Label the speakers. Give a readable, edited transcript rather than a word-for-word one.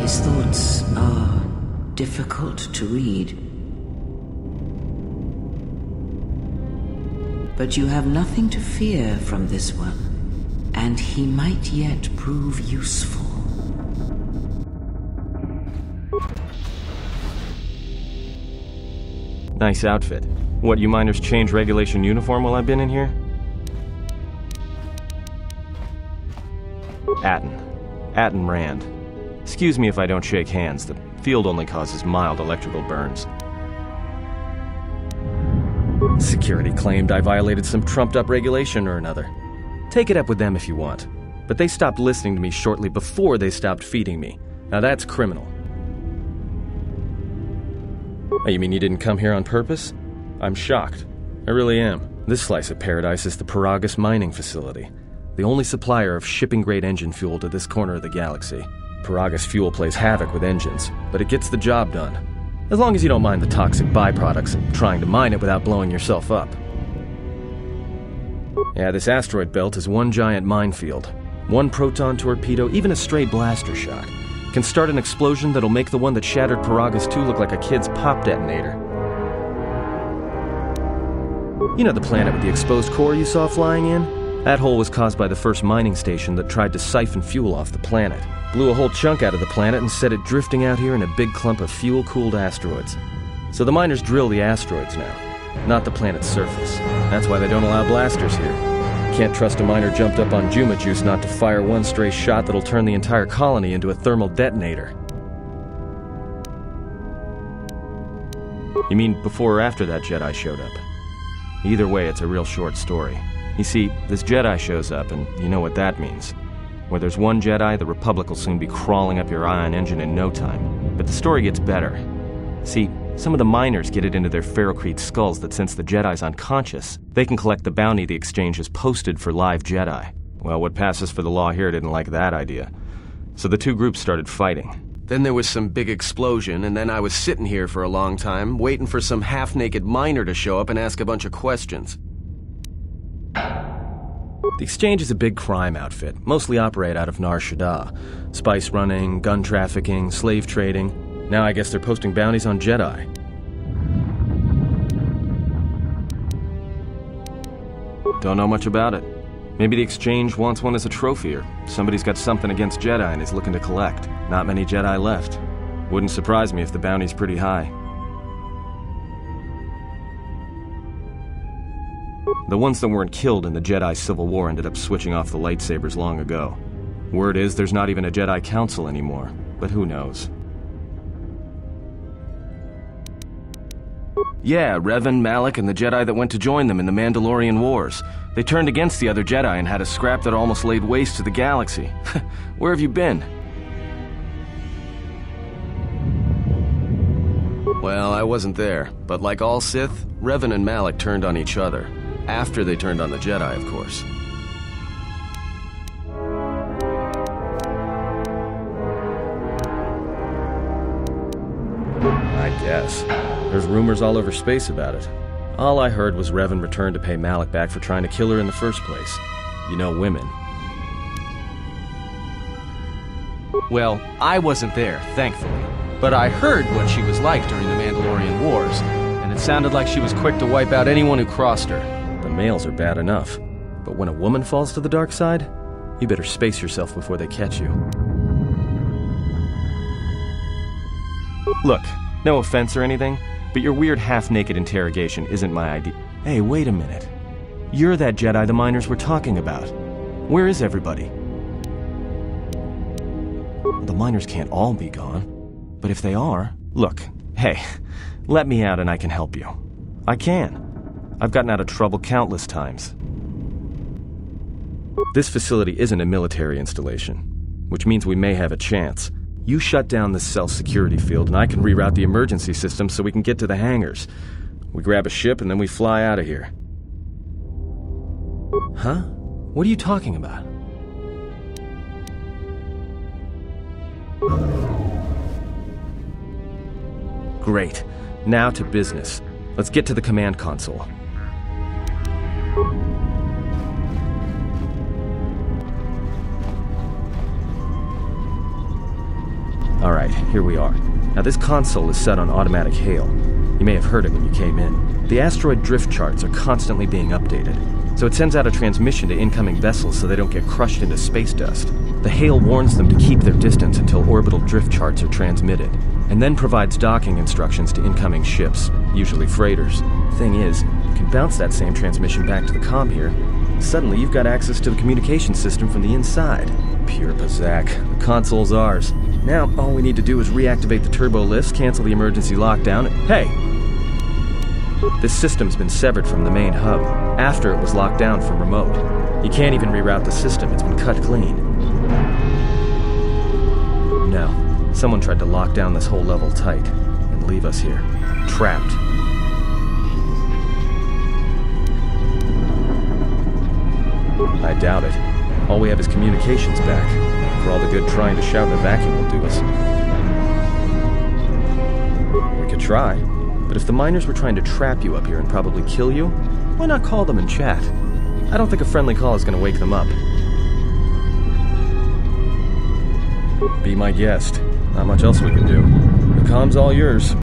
Speaker 1: His thoughts are difficult to read. But you have nothing to fear from this one, and he might yet prove useful.
Speaker 2: Nice outfit. What, you miners change regulation uniform while I've been in here? Atten Rand. Excuse me if I don't shake hands. The field only causes mild electrical burns. Security claimed I violated some trumped-up regulation or another. Take it up with them if you want. But they stopped listening to me shortly before they stopped feeding me. Now that's criminal. Oh, you mean you didn't come here on purpose? I'm shocked. I really am. This slice of paradise is the Paragus mining facility, the only supplier of shipping-grade engine fuel to this corner of the galaxy. Paragus fuel plays havoc with engines, but it gets the job done. As long as you don't mind the toxic byproducts and trying to mine it without blowing yourself up. Yeah, this asteroid belt is one giant minefield. One proton torpedo, even a stray blaster shot, can start an explosion that'll make the one that shattered Paragus 2 look like a kid's pop detonator. You know the planet with the exposed core you saw flying in? That hole was caused by the first mining station that tried to siphon fuel off the planet. Blew a whole chunk out of the planet and set it drifting out here in a big clump of fuel-cooled asteroids. So the miners drill the asteroids now, not the planet's surface. That's why they don't allow blasters here. Can't trust a miner jumped up on Juma Juice not to fire one stray shot that'll turn the entire colony into a thermal detonator. You mean before or after that Jedi showed up? Either way, it's a real short story. You see, this Jedi shows up, and you know what that means. Where there's one Jedi, the Republic will soon be crawling up your ion engine in no time. But the story gets better. See, some of the miners get it into their ferrocrete skulls that since the Jedi's unconscious, they can collect the bounty the exchange has posted for live Jedi. Well, what passes for the law here didn't like that idea. So the two groups started fighting. Then there was some big explosion, and then I was sitting here for a long time, waiting for some half-naked miner to show up and ask a bunch of questions. The exchange is a big crime outfit, mostly operate out of Nar Shaddaa. Spice running, gun trafficking, slave trading. Now I guess they're posting bounties on Jedi. Don't know much about it. Maybe the exchange wants one as a trophy, or somebody's got something against Jedi and is looking to collect. Not many Jedi left. Wouldn't surprise me if the bounty's pretty high. The ones that weren't killed in the Jedi Civil War ended up switching off the lightsabers long ago. Word is there's not even a Jedi Council anymore, but who knows. Yeah, Revan, Malak, and the Jedi that went to join them in the Mandalorian Wars. They turned against the other Jedi and had a scrap that almost laid waste to the galaxy. Where have you been? Well, I wasn't there, but like all Sith, Revan and Malak turned on each other. After they turned on the Jedi, of course. I guess. There's rumors all over space about it. All I heard was Revan returned to pay Malak back for trying to kill her in the first place. You know, women. Well, I wasn't there, thankfully. But I heard what she was like during the Mandalorian Wars, and it sounded like she was quick to wipe out anyone who crossed her. The males are bad enough, but when a woman falls to the dark side, you better space yourself before they catch you. Look, no offense or anything, but your weird half-naked interrogation isn't my idea. Hey, wait a minute. You're that Jedi the miners were talking about. Where is everybody? The miners can't all be gone, but if they are... Look, hey, let me out and I can help you. I can. I've gotten out of trouble countless times. This facility isn't a military installation, which means we may have a chance. You shut down the cell security field and I can reroute the emergency system so we can get to the hangars. We grab a ship and then we fly out of here. Huh? What are you talking about? Great. Now to business. Let's get to the command console. Alright, here we are. Now this console is set on automatic hail. You may have heard it when you came in. The asteroid drift charts are constantly being updated, so it sends out a transmission to incoming vessels so they don't get crushed into space dust. The hail warns them to keep their distance until orbital drift charts are transmitted, and then provides docking instructions to incoming ships, usually freighters. Thing is, you can bounce that same transmission back to the comm here. Suddenly you've got access to the communication system from the inside. Pure pizzazz. The console's ours. Now, all we need to do is reactivate the turbo lifts, cancel the emergency lockdown. Hey! This system's been severed from the main hub, after it was locked down from remote. You can't even reroute the system, it's been cut clean. No, someone tried to lock down this whole level tight, and leave us here, trapped. I doubt it. All we have is communications back. For all the good trying to shout in a vacuum will do us. We could try, but if the miners were trying to trap you up here and probably kill you, why not call them and chat? I don't think a friendly call is going to wake them up. Be my guest. Not much else we can do. The comm's all yours.